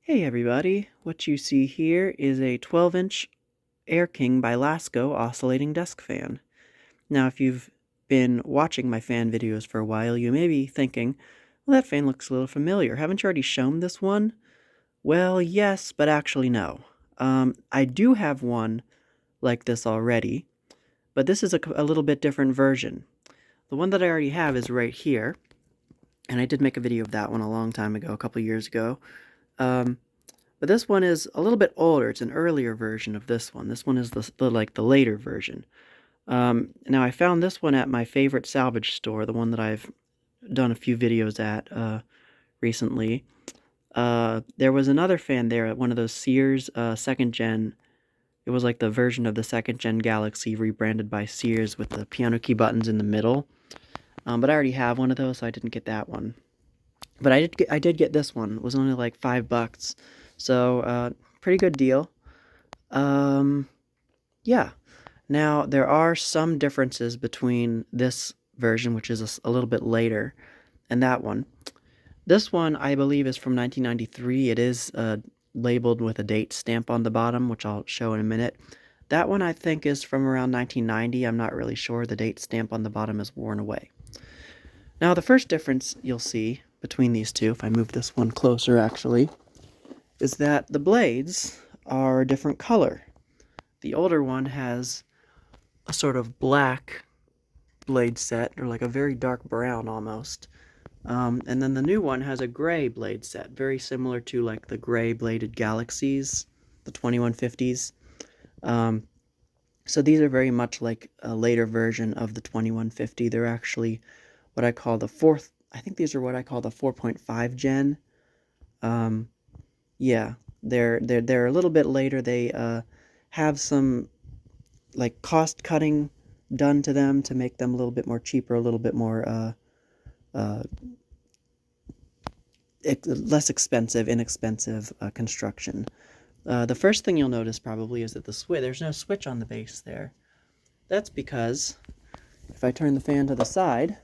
Hey everybody, what you see here is a 12-inch Air King by Lasko oscillating desk fan. Now if you've been watching my fan videos for a while, you may be thinking, well, that fan looks a little familiar. Haven't you already shown this one? Well, yes, but actually no. I do have one like this already, but this is a little bit different version. The one that I already have is right here, and I did make a video of that one a long time ago, a couple years ago. But this one is a little bit older. It's an earlier version of this one. This one is the later version. Now I found this one at my favorite salvage store, the one that I've done a few videos at recently. There was another fan there at one of those Sears second gen. It was like the version of the second gen Galaxy rebranded by Sears with the piano key buttons in the middle. But I already have one of those, so I didn't get that one. But I did get this one. It was only like $5. So, pretty good deal. Yeah. Now, there are some differences between this version, which is a little bit later, and that one. This one, I believe, is from 1993. It is labeled with a date stamp on the bottom, which I'll show in a minute. That one, I think, is from around 1990. I'm not really sure. The date stamp on the bottom is worn away. Now, the first difference you'll see between these two, if I move this one closer, actually, is that the blades are a different color. The older one has a sort of black blade set, or like a very dark brown almost. And then the new one has a gray blade set, very similar to like the gray bladed Galaxies, the 2150s. So these are very much like a later version of the 2150. They're actually what I call the fourth, I think these are what I call the 4.5 gen. Yeah, they're a little bit later. They have some like cost cutting done to them to make them a little bit more cheaper, a little bit more less expensive, inexpensive construction. The first thing you'll notice probably is that there's no switch on the base there. That's because if I turn the fan to the side,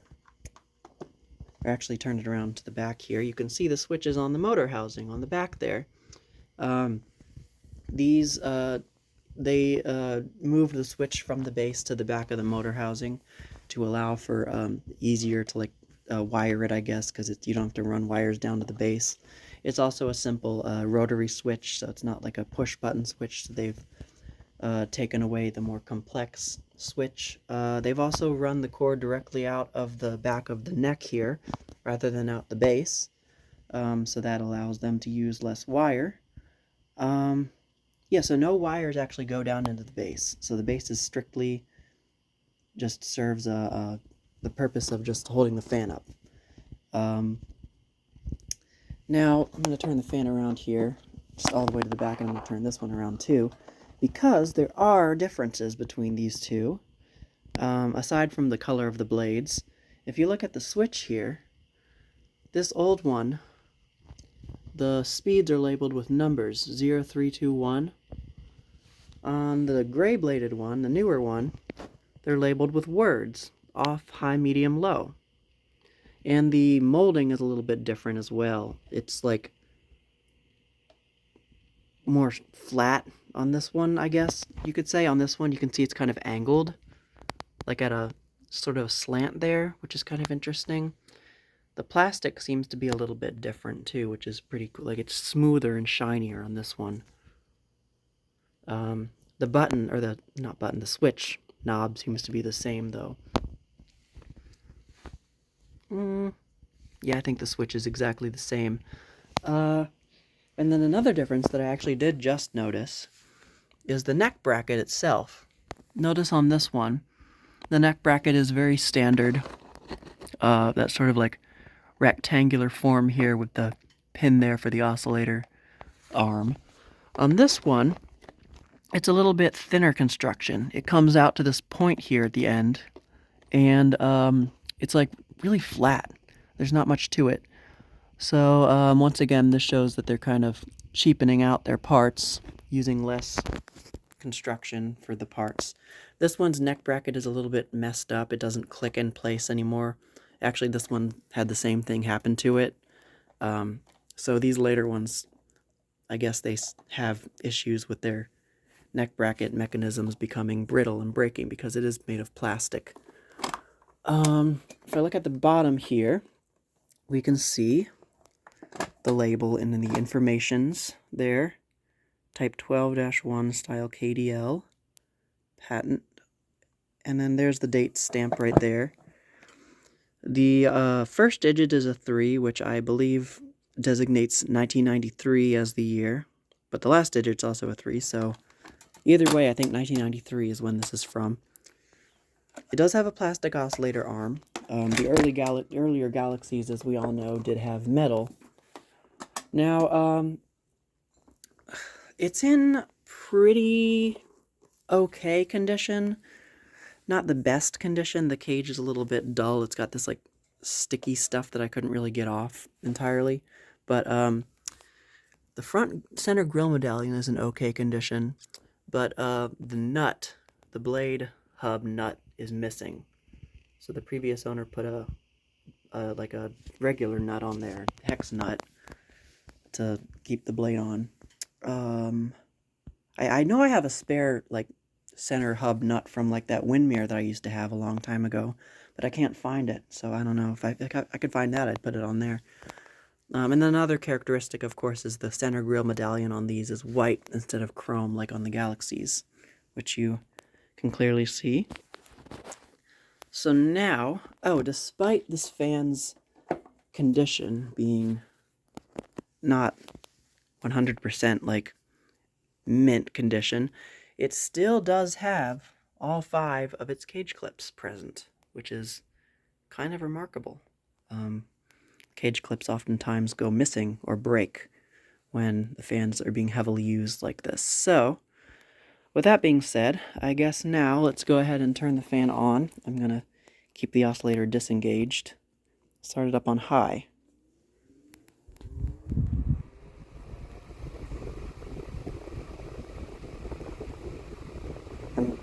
or actually turn it around to the back here, you can see the switches on the motor housing on the back there. They moved the switch from the base to the back of the motor housing to allow for easier to wire it, I guess, because you don't have to run wires down to the base. It's also a simple rotary switch, so it's not like a push button switch. So they've taken away the more complex switch. They've also run the cord directly out of the back of the neck here rather than out the base, so that allows them to use less wire. Yeah, so no wires actually go down into the base. So the base is strictly just serves the purpose of just holding the fan up. Now, I'm going to turn the fan around here, just all the way to the back, and I'm going to turn this one around too, because there are differences between these two, aside from the color of the blades. If you look at the switch here, this old one, the speeds are labeled with numbers, 0, 3, 2, 1. On the gray bladed one, the newer one, they're labeled with words, off, high, medium, low. And the molding is a little bit different as well. It's like more flat on this one, I guess you could say. On this one, you can see it's kind of angled, like at a sort of slant there, which is kind of interesting. The plastic seems to be a little bit different too, which is pretty cool. Like it's smoother and shinier on this one. The button, or the switch knob seems to be the same though. Yeah, I think the switch is exactly the same. And then another difference that I actually did just notice is the neck bracket itself. Notice on this one, the neck bracket is very standard. That sort of like rectangular form here with the pin there for the oscillator arm. On this one, it's a little bit thinner construction. It comes out to this point here at the end, and it's like really flat. There's not much to it. So once again, this shows that they're kind of cheapening out their parts, using less construction for the parts. This one's neck bracket is a little bit messed up. It doesn't click in place anymore. Actually, this one had the same thing happen to it. So these later ones I guess they have issues with their neck bracket mechanisms becoming brittle and breaking because it is made of plastic. If I look at the bottom here, we can see the label and the informations there. Type 12-1 style KDL, patent, and then there's the date stamp right there. The first digit is a 3, which I believe designates 1993 as the year, but the last digit's also a 3, so either way, I think 1993 is when this is from. It does have a plastic oscillator arm. The earlier Galaxies, as we all know, did have metal. Now, it's in pretty okay condition. Not the best condition. The cage is a little bit dull. It's got this like sticky stuff that I couldn't really get off entirely. But the front center grill medallion is in okay condition. But the nut, the blade hub nut, is missing. So the previous owner put like a regular nut on there, hex nut, to keep the blade on. I know I have a spare like center hub nut from like that wind mirror that I used to have a long time ago, but I can't find it, so I don't know. If I could find that, I'd put it on there. And then another characteristic, of course, is the center grill medallion on these is white instead of chrome like on the Galaxies, which you can clearly see. So now, despite this fan's condition being not 100% like mint condition, it still does have all 5 of its cage clips present, which is kind of remarkable. Cage clips oftentimes go missing or break when the fans are being heavily used like this. So, with that being said, I guess now let's go ahead and turn the fan on. I'm going to keep the oscillator disengaged. Start it up on high. And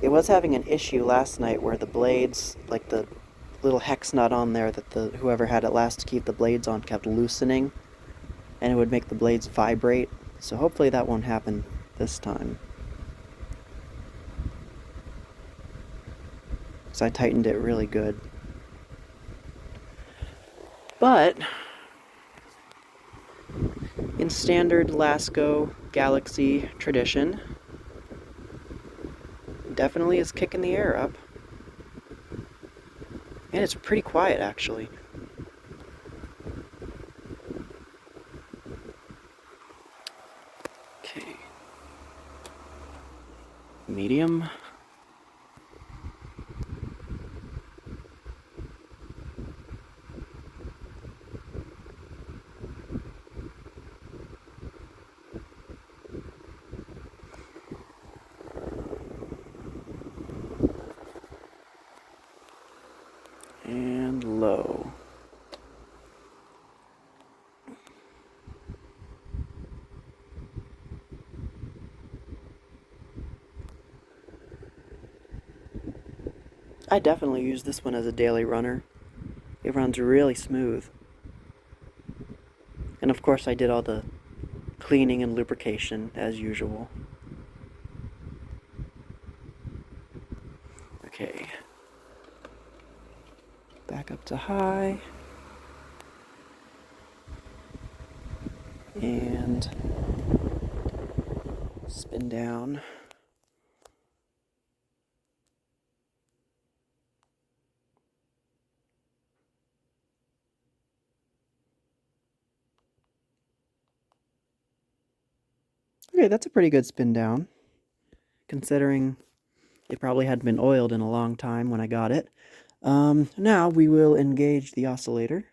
it was having an issue last night where the blades, like the little hex nut on there that whoever had it last to keep the blades on, kept loosening, and it would make the blades vibrate. So hopefully that won't happen this time. So I tightened it really good. But in standard Lasko Galaxy tradition, definitely is kicking the air up. And it's pretty quiet, actually. Okay. Medium. And low. I definitely use this one as a daily runner. It runs really smooth. And of course I did all the cleaning and lubrication as usual. Okay. Back up to high. And spin down. Okay, that's a pretty good spin down, considering it probably hadn't been oiled in a long time when I got it. Now we will engage the oscillator,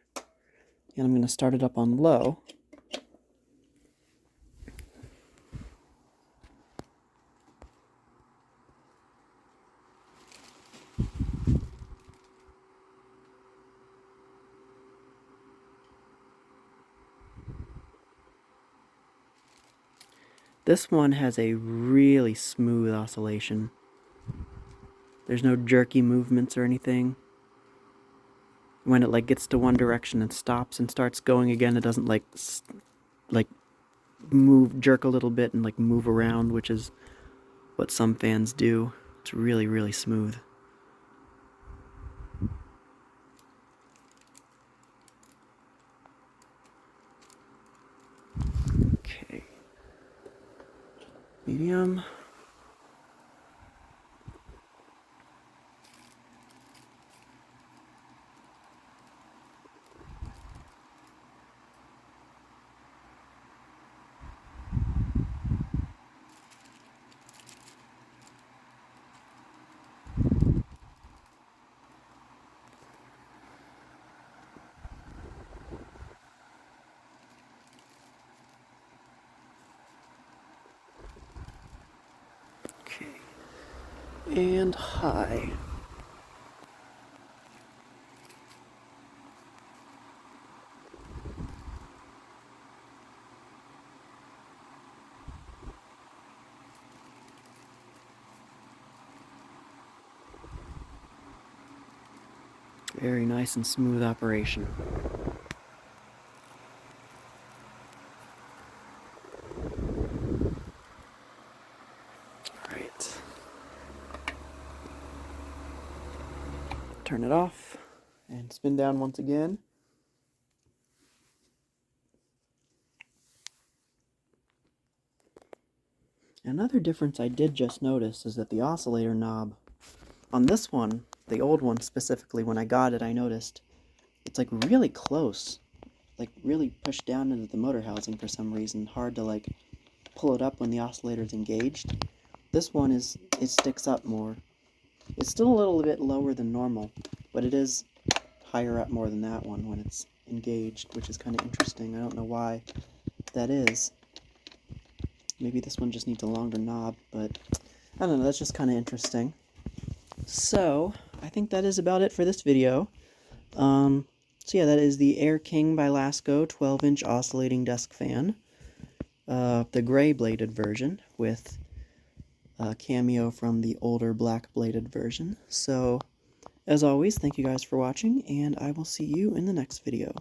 and I'm going to start it up on low. This one has a really smooth oscillation. There's no jerky movements or anything. When it like gets to one direction and stops and starts going again, it doesn't like jerk a little bit and like move around, which is what some fans do. It's really, really smooth. Okay. Medium. Okay. And high. Very nice and smooth operation. Alright. Turn it off and spin down once again. Another difference I did just notice is that the oscillator knob on this one, the old one specifically, when I got it, I noticed it's like really close, like really pushed down into the motor housing for some reason. Hard to like pull it up when the oscillator's engaged. This one it sticks up more. It's still a little bit lower than normal, but it is higher up more than that one when it's engaged, which is kind of interesting. I don't know why that is. Maybe this one just needs a longer knob, but I don't know, that's just kind of interesting. So, I think that is about it for this video. So yeah, that is the Air King by Lasko 12-inch oscillating desk fan. The gray bladed version with a cameo from the older black bladed version. So, as always, thank you guys for watching, and I will see you in the next video.